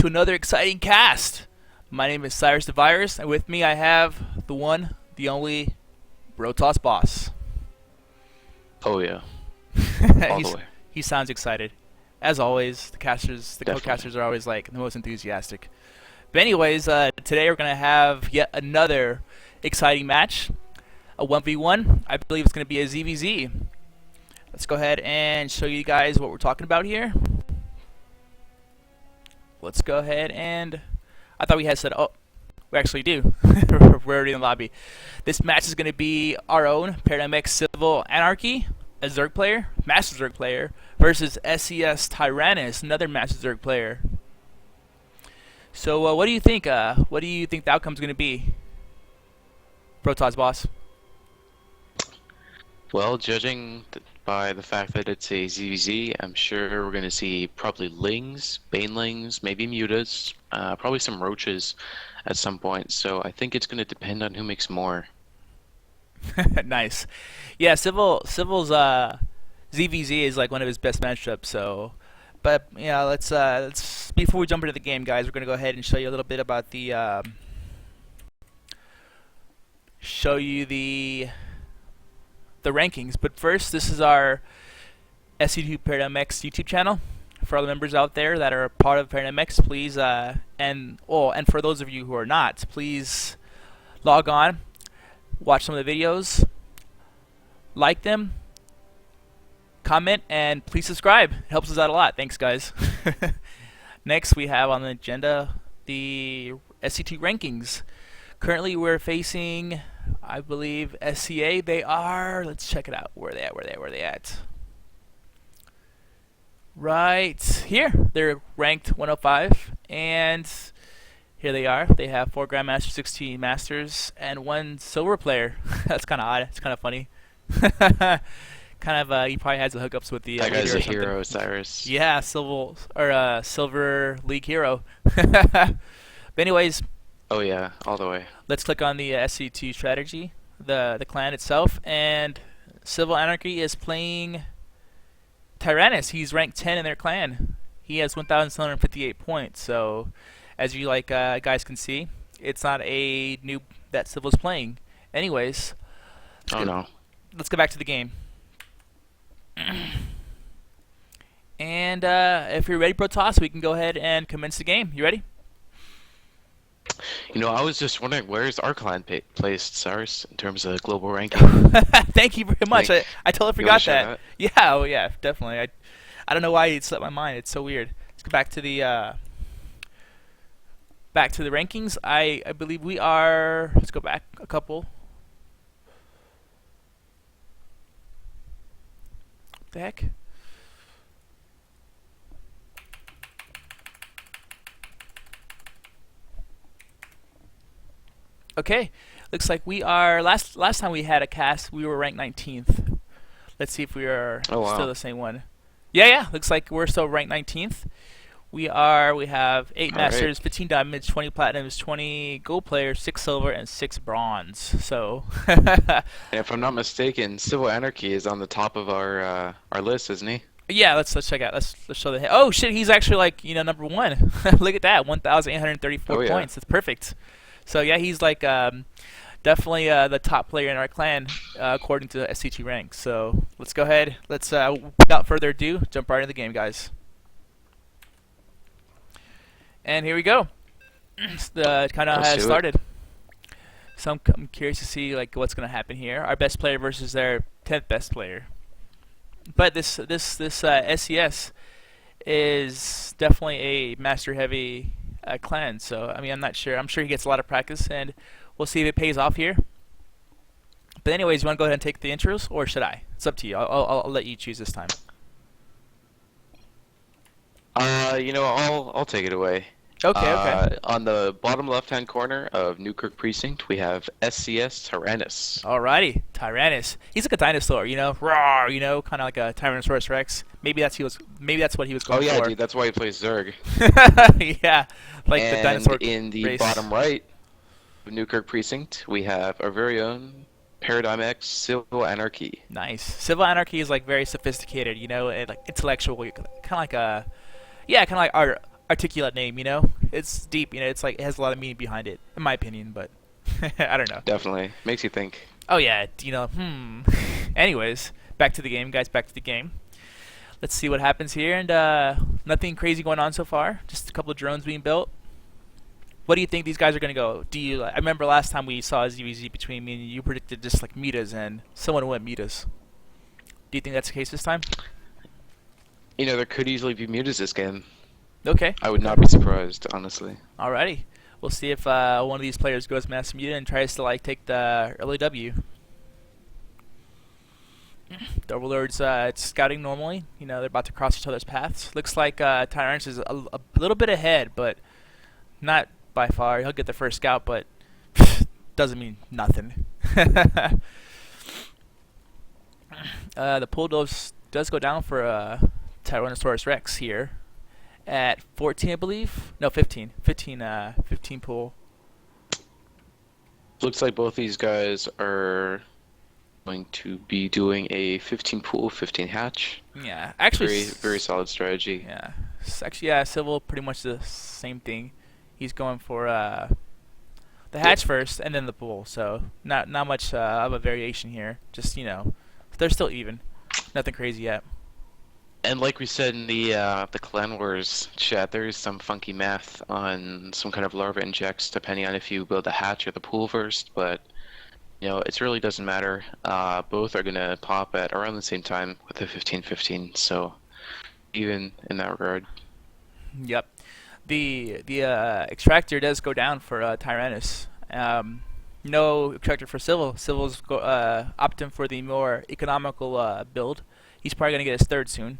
to another exciting cast. My name is Cyrus the Virus, and with me I have the one, the only, Brotos Boss. Oh yeah, all the way. He sounds excited. As always, the Definitely. co-casters are always like the most enthusiastic. But anyways, today we're gonna have yet another exciting match, a 1v1. I believe it's gonna be a ZVZ. Let's go ahead and show you guys what we're talking about here. Let's go ahead and I thought we had said, oh, we actually do. We're already in the lobby. This match is going to be our own ParadigmX CivalAnarchy, a Zerg player, Master Zerg player, versus SCS Tyranus, another Master Zerg player. So what do you think? What do you think the outcome's going to be? Protoss boss. Well, judging by the fact that it's a ZVZ, I'm sure we're going to see probably Lings, Banelings, maybe Mutas, probably some Roaches at some point. So I think it's going to depend on who makes more. Nice. Yeah, Civil's ZVZ is like one of his best matchups. So, but yeah, let's before we jump into the game, guys, we're gonna go ahead and show you a little bit about the show you the rankings. But first, this is our SC2 ParadigmX YouTube channel. For all the members out there that are part of ParadigmX, please and for those of you who are not, please log on, watch some of the videos, like them, comment, and please subscribe. It helps us out a lot. Thanks, guys. Next, we have on the agenda the SC2 rankings. Currently, we're facing, I believe, SCA. They are. Let's check it out. Where are they at? Where are they at? Right here. They're ranked 105, and here they are. They have 4 Grandmasters, 16 Masters, and 1 Silver player. That's kind of odd. It's kind of funny. He probably has the hookups with the That guy's a or something. hero, Cyrus. Yeah, Silver League hero. But anyways, Oh yeah, all the way. let's click on the SC2 strategy, the clan itself, and CivalAnarchy is playing Tyranus. He's ranked 10 in their clan. He has 1,758 points. So, as you guys can see, it's not a noob that Civil's playing. Anyways, Oh no. let's go back to the game. And if you're ready, Protoss, we can go ahead and commence the game. You ready? You know, I was just wondering, where's our clan placed, Cyrus, in terms of global ranking? Thank you very much. Think- I totally you wanna forgot share that. Yeah, oh yeah, definitely. I don't know why it slipped my mind. It's so weird. Let's go back to the rankings. I believe we are. Let's go back a couple. What the heck? Okay, looks like we are. Last time we had a cast, we were ranked 19th. Let's see if we are Oh wow. still the same one. Yeah. Looks like we're still ranked 19th. We are. We have 8 All right. masters, 15 diamonds, 20 platinums, 20 gold players, 6 silver, and 6 bronze. So, And if I'm not mistaken, CivalAnarchy is on the top of our list, isn't he? yeah. Let's check out. Let's show the. Oh shit! He's actually like number 1. Look at that, 1,834 Oh, yeah. points. That's perfect. So yeah, he's like definitely the top player in our clan according to SC2 rank. So let's go ahead. Let's without further ado, jump right into the game, guys. And here we go. The kind of Let's has do it. started. So I'm curious to see like what's gonna happen here. Our best player versus their 10th best player. But this SCS is definitely a master heavy clan. So I mean, I'm not sure. I'm sure he gets a lot of practice, and we'll see if it pays off here. But anyways, you want to go ahead and take the intros, or should I? It's up to you. I'll let you choose this time. You know, I'll take it away. Okay. On the bottom left-hand corner of Newkirk Precinct, we have SCS Tyranus. Alrighty, Tyranus. He's like a dinosaur, roar, kind of like a Tyrannosaurus Rex. Maybe that's what he was Oh going yeah, for. dude, that's why he plays Zerg. Yeah, like the And dinosaur in the race. bottom right of Newkirk Precinct, we have our very own ParadigmX CivalAnarchy. Nice. CivalAnarchy is like very sophisticated, and like intellectual, kind of like a, yeah, kind of like articulate name. You know, it's deep. You know, it's like it has a lot of meaning behind it, in my opinion. But I don't know. Definitely makes you think. Oh yeah, you know. Anyways, back to the game, guys. Back to the game. Let's see what happens here, and nothing crazy going on so far. Just a couple of drones being built. What do you think these guys are gonna go? Do you? I remember last time we saw a ZVZ between me and you predicted just like metas, and someone went metas. Do you think that's the case this time? You know, there could easily be mutas this game. Okay. I would not be surprised, honestly. Alrighty. We'll see if one of these players goes mass muta and tries to like take the early W. The Overlord's it's scouting normally. You know, they're about to cross each other's paths. Looks like Tyranus is a little bit ahead, but not by far. He'll get the first scout, but doesn't mean nothing. The pool does go down for Tyrannosaurus Rex here at 14, I believe. No, 15. 15 pool. Looks like both these guys are going to be doing a 15 pool, 15 hatch. Yeah, actually, Very solid strategy. yeah, actually, yeah, Civil pretty much the same thing. He's going for the hatch first and then the pool. So not much of a variation here. Just they're still even. Nothing crazy yet. And like we said in the Clan Wars chat, there is some funky math on some kind of larva injects depending on if you build the hatch or the pool first, but it really doesn't matter. Both are gonna pop at around the same time with the 15-15, so even in that regard. Yep. The extractor does go down for Tyrannus. No extractor for Civil. Civil's opting for the more economical build. He's probably gonna get his third soon.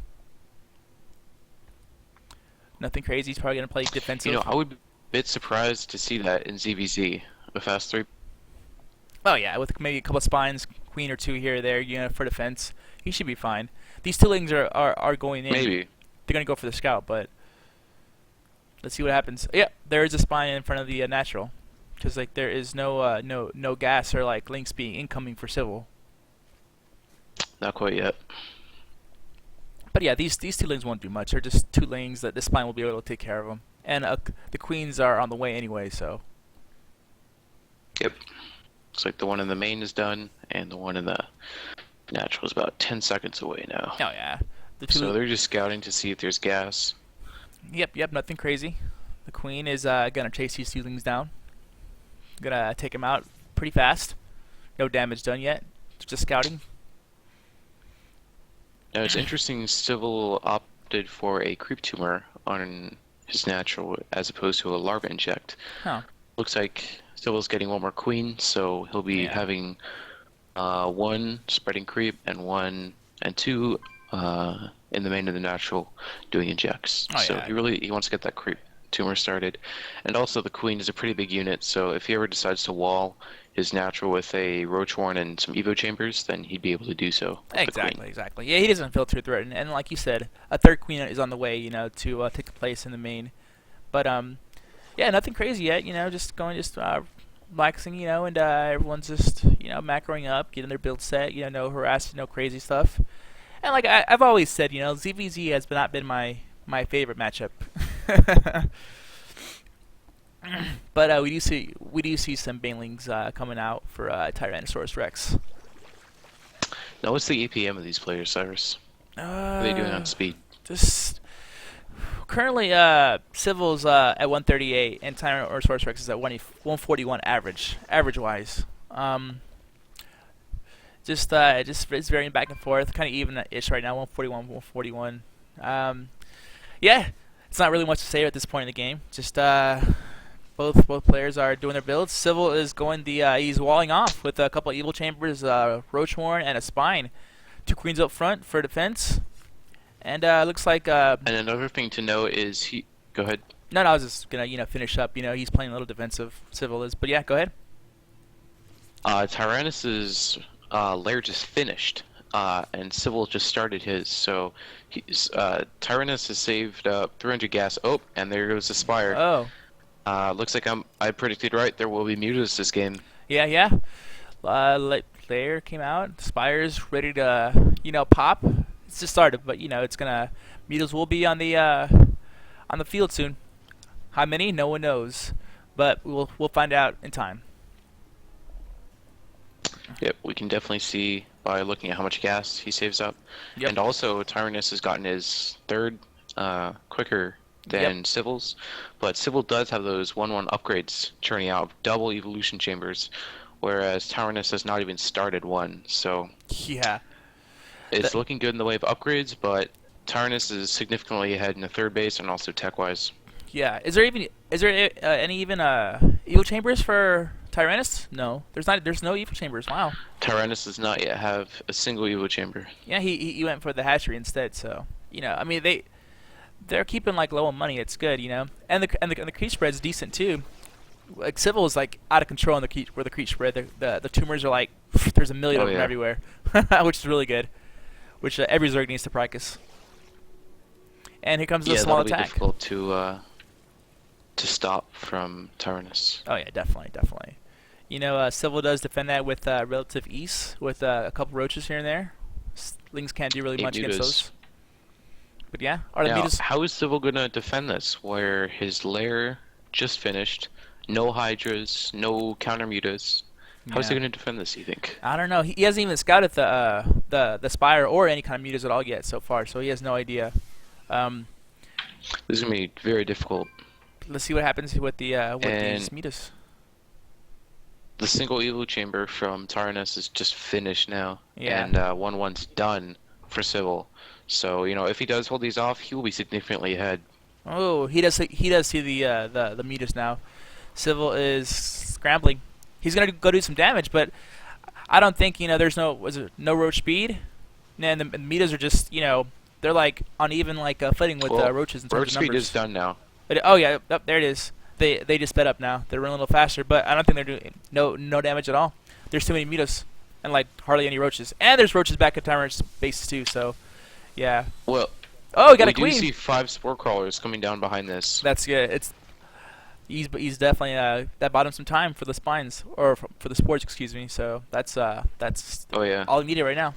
Nothing crazy. He's probably gonna play defensive. I would be a bit surprised to see that in ZVZ, a fast 3. Oh yeah, with maybe a couple of spines, queen or two here or there, for defense, he should be fine. These two lings are going in. Maybe. They're gonna go for the scout, but let's see what happens. Yeah, there is a spine in front of the natural, because like there is no gas or like links being incoming for Civil. Not quite yet. But yeah, these two lings won't do much. They're just two lings that this spine will be able to take care of them, and the queens are on the way anyway. So. Yep. Looks like the one in the main is done, and the one in the natural is about 10 seconds away now. Oh yeah. So they're just scouting to see if there's gas. Yep, nothing crazy. The queen is gonna chase these two lings down. Gonna take him out pretty fast. No damage done yet. Just scouting. Now it's interesting Civil opted for a creep tumor on his natural as opposed to a larva inject. Huh. Looks like Civil's getting one more queen, so he'll be having one spreading creep and two in the main of the natural doing injects. Oh, so yeah. he wants to get that creep tumor started. And also the queen is a pretty big unit, so if he ever decides to wall his natural with a roach horn and some evo chambers, then he'd be able to do so. Exactly. Yeah, he doesn't feel too threatened, and like you said, a third queen is on the way, to take place in the main. But yeah, nothing crazy yet. Just relaxing, and everyone's just macroing up, getting their build set. No harass, no crazy stuff. And like I've always said, ZVZ has not been my favorite matchup. But we do see some banelings coming out for Tyrannosaurus Rex. Now, what's the APM of these players, Cyrus? What are they doing on speed? Just currently, Civil's at 138 and Tyrannosaurus Rex is at 141 average wise. Just it's varying back and forth, kind of even-ish right now, 141, 141. Yeah, it's not really much to say at this point in the game. Just both players are doing their builds. Civil is going he's walling off with a couple of evil chambers, roach horn, and a spine. Two queens up front for defense, and looks like. And another thing to note is he. Go ahead. No, I was just gonna finish up. He's playing a little defensive. Civil is, but yeah, go ahead. Tyrannus's lair just finished, and Civil just started his. So Tyrannus has saved up 300 gas. Oh, and there goes the spire. Oh. Looks like I predicted right. There will be mutas this game. Yeah. Lair came out. Spire's ready to pop. It's just started, but it's gonna mutas will be on the on the field soon. How many? No one knows, but we'll find out in time. Yep, we can definitely see by looking at how much gas he saves up. Yep. And also, Tyranus has gotten his third quicker than Yep. Civil's, but Civil does have those 1-1 upgrades churning out double evolution chambers, whereas Tyranus has not even started one. So Yeah. it's The- looking good in the way of upgrades, but Tyranus is significantly ahead in the third base and also tech-wise. Yeah. Is there any even evil chambers for Tyranus? No. There's not. There's no evil chambers. Wow. Tyrannus does not yet have a single evo chamber. Yeah. He went for the hatchery instead. So I mean they're keeping like low on money. It's good. And the creep spread's decent too. Like Civil is like out of control on the creep, where the creep spread. The tumors are like there's a million Oh, of them yeah. everywhere, which is really good. Which every Zerg needs to practice. And here comes the Yeah, small that'll be attack. difficult to stop from Tyrannus. Oh yeah, definitely. Civil does defend that with relative ease, with a couple roaches here and there. Lings can't do really 8 much against mutas. those. But yeah, are the Now, mutas? how is Civil gonna defend this, where his lair just finished, no hydras, no counter mutas? How is he Yeah. gonna defend this, you think? I don't know. He hasn't even scouted the spire or any kind of mutas at all yet so far, so he has no idea. This is gonna be very difficult. Let's see what happens with these And- mutas. The single evo chamber from Tyrannus is just finished now, Yeah. and 1-1's done for Civil. So if he does hold these off, he will be significantly ahead. Oh, he does see the mutas now. Civil is scrambling. He's gonna go do some damage, but I don't think there's no roach speed, and the mutas are just they're like on even like footing with Well, roaches in terms Roach of speed numbers. is done now. But, oh yeah, there it is. They just sped up now. They're running a little faster, but I don't think they're doing no damage at all. There's too many mutas and like hardly any roaches, and there's roaches back at Tyranus bases too. So yeah. Well, Oh, we got we a queen. do see 5 spore crawlers coming down behind this. That's good. He's definitely that bought him some time for the spines or for the spores, excuse me. So that's Oh yeah, all he needed right now.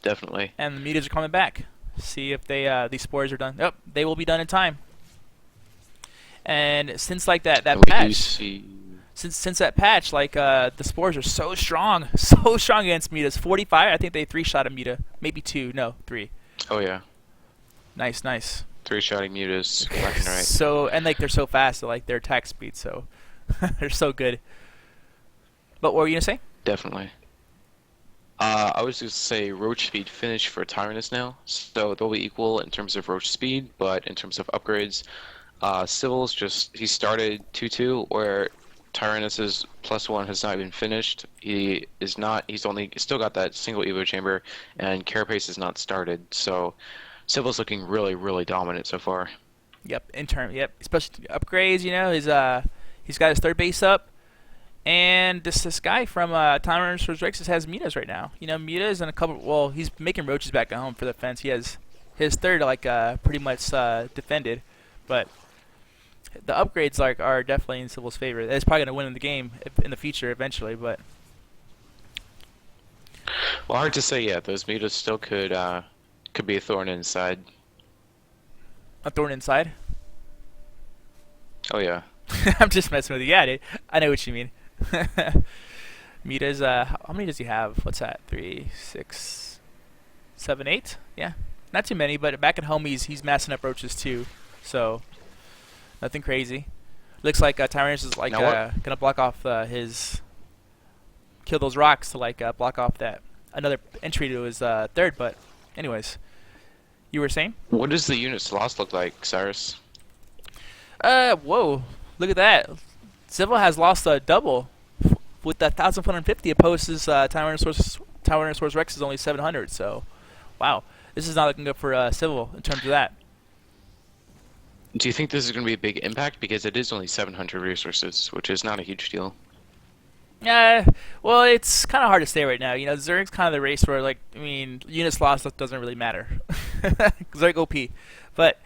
definitely. And the mutas are coming back. See if these spores are done. Yep, they will be done in time. And since like that And we do patch, see. since that patch, like the spores are so strong, so strong against mutas. 45. I think they 3-shot a muta, maybe 2, no 3. Oh yeah, Nice. 3-shotting mutas left and right. So and like they're so fast, like their attack speed, so they're so good. But what were you gonna say? Definitely. I was just say roach speed finished for Tyrannus now, so they'll be equal in terms of roach speed, but in terms of upgrades, Civil's he started 2-2, where Tyrannus's +1 has not even finished. He's still got that single Evo chamber, and Carapace is not started, so Civil's looking really, really dominant so far. Yep, especially upgrades. He's got his third base up, and this guy from Tyranus Rex has mutas right now. Mutas and a couple. Well, he's making roaches back at home for the fence. He has his third pretty much defended, but the upgrades are definitely in Civil's favor. It's probably gonna win in the game in the future eventually, but Well, hard to say yet. Those mutas still could be a thorn inside. a thorn inside. Oh yeah. I'm just messing with you. Yeah, dude. I know what you mean. Mutas, how many does he have? What's that? 3, 6, 7, 8? Yeah. Not too many, but back at home he's massing up roaches too. So, nothing crazy. Looks like Tyrannus is like Now gonna block off kill those rocks to like block off that another entry to his third, but anyways. You were saying? What does the unit's loss look like, Cyrus? Whoa. Look at that. Civil has lost a double with that 1,450 opposed to Tyrannosaurus Rex is only 700. So, wow. This is not looking good for Civil in terms of that. Do you think this is going to be a big impact? Because it is only 700 resources, which is not a huge deal. Well, it's kind of hard to say right now. Zerg's kind of the race where, like, units lost doesn't really matter. Zerg OP. But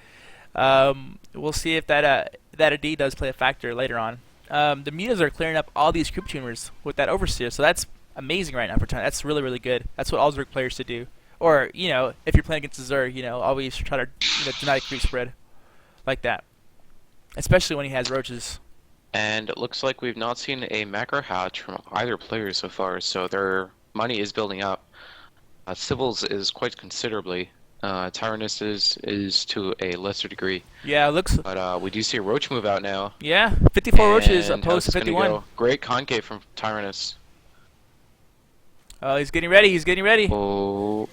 we'll see if that a D does play a factor later on. The mutas are clearing up all these creep tumors with that Overseer, so that's amazing right now for time. That's really, really good. That's what all Zerg players should do. Or, if you're playing against Azure, always try to deny creep spread like that. Especially when he has roaches. And it looks like we've not seen a macro hatch from either player so far, so their money is building up. Civil's is quite considerably. Tyranus is to a lesser degree. Yeah, it looks. But we do see a roach move out now. Yeah, 54 roaches And opposed how's to this gonna 51. go? Great concave from Tyranus. Oh, he's getting ready. He's getting ready. Oh.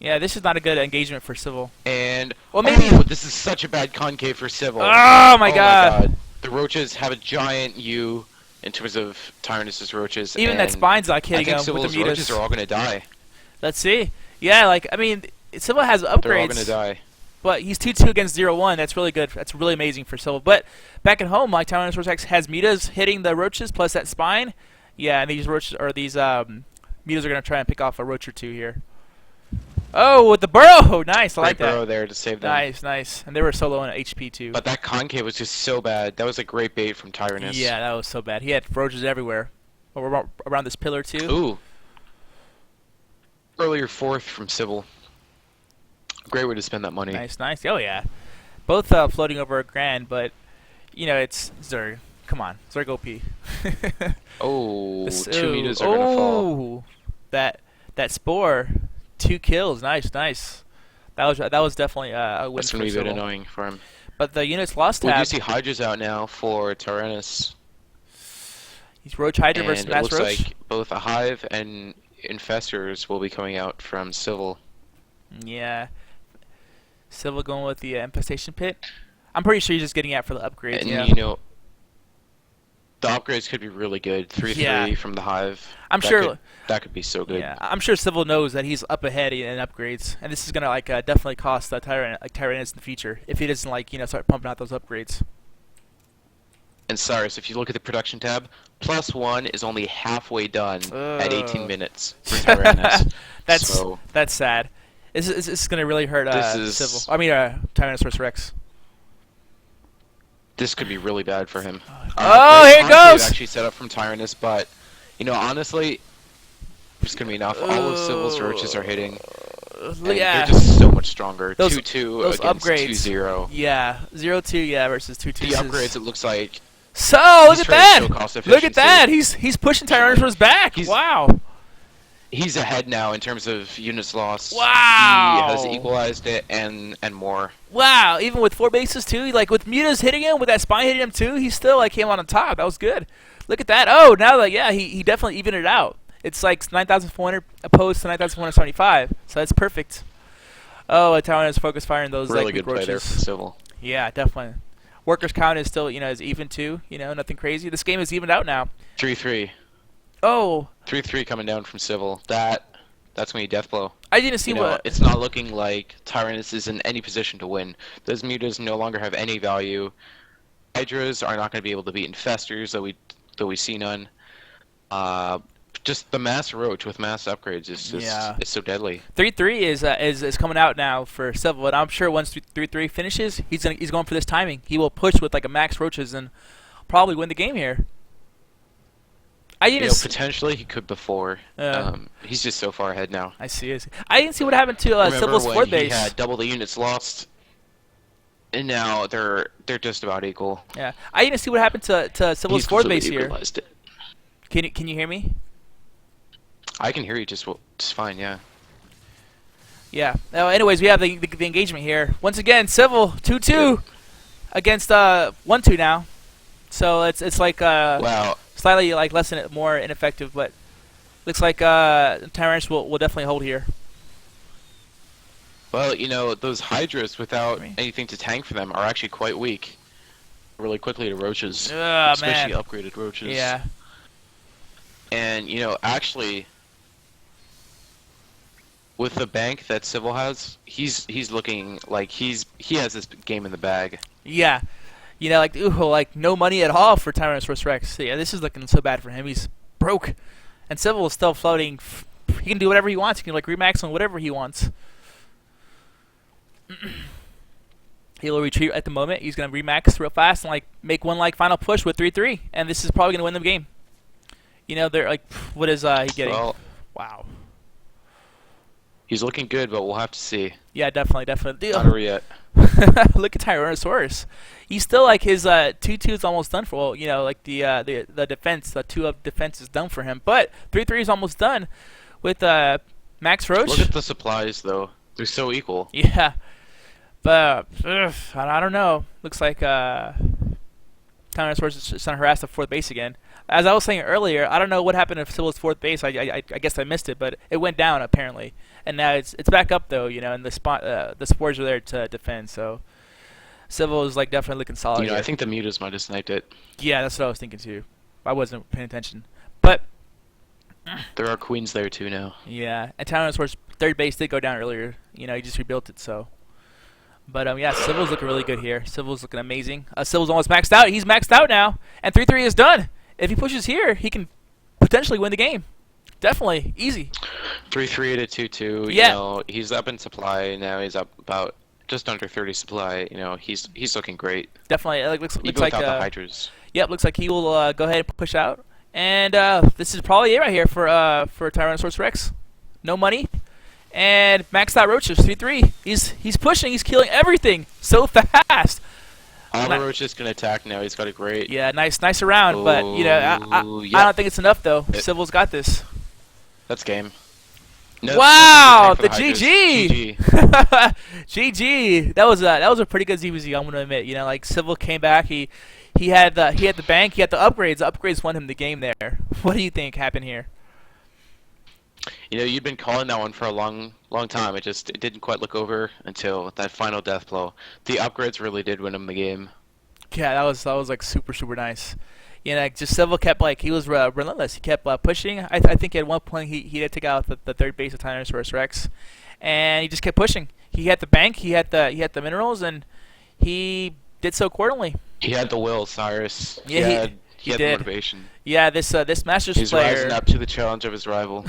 Yeah, this is not a good engagement for Civil. And well, maybe this is such a bad concave for Civil. Oh my god! The roaches have a giant U in terms of Tyrannus's roaches. Even that spine's not hitting him with the Civil's mutas. roaches are all gonna die. Let's see. Yeah, Civil has upgrades. They're all gonna die. But he's 2-2 against 0-1. That's really good. That's really amazing for Civil. But back at home, Tyranus Rex has mutas hitting the roaches plus that spine. Yeah, and these roaches or these mutas are gonna try and pick off a roach or two here. Oh, with the burrow! Nice, I like that. Great burrow there to save them. Nice, nice. And they were so low on HP too. But that concave was just so bad. That was a great bait from Tyranus. Yeah, that was so bad. He had roaches everywhere. Around this pillar too. Ooh. Earlier fourth from Civil. Great way to spend that money. Nice, nice. Oh yeah. Both floating over a grand, but it's Zerg. Come on, Zerg OP. Oh, 2 meters are gonna fall. That spore, 2 kills. Nice, nice. That was definitely a win. That's gonna be a bit annoying for him. But the units lost We tab. do see Hydras out now for Tyranus. He's Roach Hydra versus And Mass it looks Roach. like both a Hive and Infestors will be coming out from Civil. Yeah. Civil going with the Infestation Pit. I'm pretty sure he's just getting out for the upgrades. And yeah. The upgrades could be really good. 3-3 from the Hive. I'm sure that could be so good. Yeah, I'm sure Civil knows that he's up ahead in upgrades, and this is gonna definitely cost Tyranus in the future if he doesn't start pumping out those upgrades. And Cyrus, if you look at the production tab, +1 is only halfway done at 18 minutes for Tyranus. That's sad. This is gonna really hurt Civil. Tyranus versus Rex. This could be really bad for him. Oh, here it goes! Actually set up from Tyranus, but honestly, it's gonna be enough. All of Civil's roaches are hitting. Yeah. They're just so much stronger. 2-2 those against upgrades. 2-0. Yeah, 0-2. Yeah, versus 2-2. The upgrades, it looks like. So look at that! Look at that! He's pushing Tyrannosaurus back. Wow. He's ahead now in terms of units lost. Wow. He has equalized it and more. Wow. Even with 4 bases too, with mutas hitting him, with that spine hitting him too, he still came on top. That was good. Look at that. Oh, now he definitely evened it out. It's 9,400 opposed to 9,475. So that's perfect. Oh, Tyrannosaurus is focus firing those really good roaches. Play there for Civil. Yeah, definitely. Workers count is still is even too. Nothing crazy. This game is evened out now. 3-3. Oh. 3-3 coming down from Civil. That's gonna be a death blow. I didn't see what. It's not looking like Tyrannus is in any position to win. Those mutas no longer have any value. Hydras are not going to be able to beat Infestors, though we see none. Just the mass roach with mass upgrades is just it's so deadly. 3-3 is coming out now for Civil, and I'm sure once 3-3 finishes, he's going for this timing. He will push with a max roaches and probably win the game here. Potentially he could before. He's just so far ahead now. I see. I didn't see what happened to Civil's 4th base. He had double the units lost, and now they're just about equal. Yeah, I didn't see what happened to Civil's 4th base here. It. Can you hear me? I can hear you just fine. Yeah. Yeah. Anyways, we have the engagement here. Once again, Civil 2-2 against 1-2 now. So it's wow. Slightly more ineffective, but looks like Tyranus will definitely hold here. Well, those Hydras without anything to tank for them are actually quite weak. Really quickly to roaches, especially upgraded roaches. Yeah. And actually, with the bank that Civil has, he's looking like he has this game in the bag. Yeah. No money at all for Tyrannosaurus Rex. Yeah, this is looking so bad for him. He's broke. And Civil is still floating. He can do whatever he wants. He can remax on whatever he wants. He'll retreat at the moment. He's going to remax real fast and make one final push with 3-3. And this is probably going to win the game. They're what is he getting? Well, wow. He's looking good, but we'll have to see. Yeah, definitely, definitely. Not over yet. Look at Tyrannosaurus. He's still like his 2-2 is almost done for. Well, you know, like the defense, the 2 of defense is done for him. But 3-3 is almost done with Max Roach. Look at the supplies, though. They're so equal. Yeah, but I don't know. Looks like Tyrannosaurus is trying to harass the fourth base again. As I was saying earlier, I don't know what happened to Civil's fourth base. I guess I missed it, but it went down apparently, and now it's back up though. You know, and the spores are there to defend. So Civil is like definitely looking solid. You know, here. I think the mutas might have sniped it. Yeah, that's what I was thinking too. I wasn't paying attention, but There are queens there too now. yeah, and Tyrannosaurus third base did go down earlier. You know, he just rebuilt it. So, but yeah, Civil's looking really good here. Civil's looking amazing. Civil's almost maxed out. He's maxed out now, and 3-3 is done. If he pushes here, he can potentially win the game. Definitely, easy. 3-3 to 2-2. Yeah. You know, he's up in supply now. He's up about just under 30 supply. You know, he's looking great. Definitely, it looks Even like without the hydras. yep, looks like he will go ahead and push out. And this is probably it right here for Tyrannosaurus Rex. No money, and maxed out roaches 3-3. He's pushing. He's killing everything so fast. All the roaches can attack now. He's got a great. Yeah, nice around, but you know, I don't think it's enough though. Civil's got this. That's game. No, Wow, the hydras. GG. GG. That was a pretty good ZVZ. I'm gonna admit. You know, like Civil came back. He had the bank. He had the upgrades. The upgrades won him the game there. What do you think happened here? You know, you'd been calling that one for a long time. It didn't quite look over until that final death blow. The upgrades really did win him the game. Yeah, that was like super nice. You know, like, just Civil kept like he was relentless. He kept pushing. I think at one point he did take out the third base of Tyrannosaurus Rex, and he just kept pushing. He had the bank. He had the minerals, and he did so accordingly. He had the will, Cyrus. Yeah, he had the motivation. Yeah, this Masters He's player. rising up to the challenge of his rival.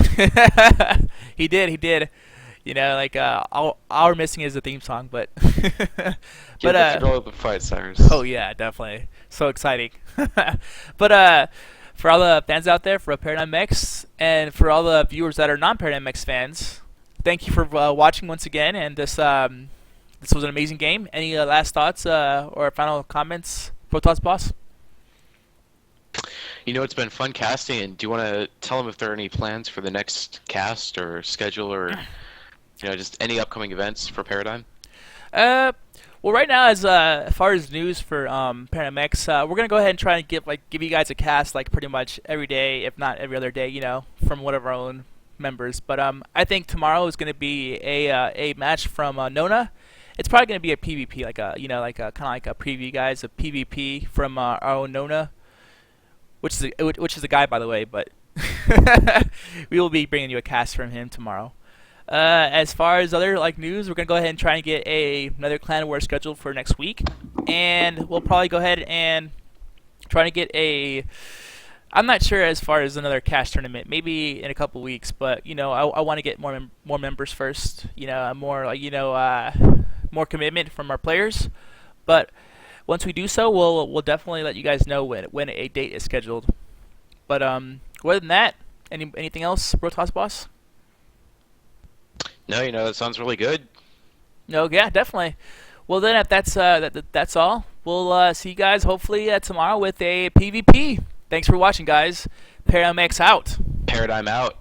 He did. You know, like all we're missing is the theme song, but Get the control of the fight, Cyrus. oh yeah, definitely, so exciting. But for all the fans out there, for ParadigmX, and for all the viewers that are non-ParadigmX fans, thank you for watching once again. And this was an amazing game. Any last thoughts or final comments, Protoss Boss? You know, it's been fun casting, and do you want to tell them if there are any plans for the next cast or schedule or, you know, just any upcoming events for Paradigm? Well, right now, as far as news for ParadigmX, we're gonna go ahead and try and give you guys a cast like pretty much every day, if not every other day, you know, from one of our own members. But I think tomorrow is gonna be a match from Nona. It's probably gonna be a PvP, like a kind of like a preview, guys, a PvP from our own Nona, which is a guy, by the way. But we will be bringing you a cast from him tomorrow. As far as other news, we're gonna go ahead and try and get another clan war scheduled for next week, and we'll probably go ahead and try to get I'm not sure as far as another cash tournament, maybe in a couple weeks, but you know, I want to get more members first. You know, more commitment from our players. But once we do so, we'll definitely let you guys know when a date is scheduled. But other than that, anything else, Protoss Boss? No, you know, that sounds really good. No, yeah, definitely. Well, then, if that's all, we'll see you guys hopefully tomorrow with a PvP. Thanks for watching, guys. ParadigmX out. Paradigm out.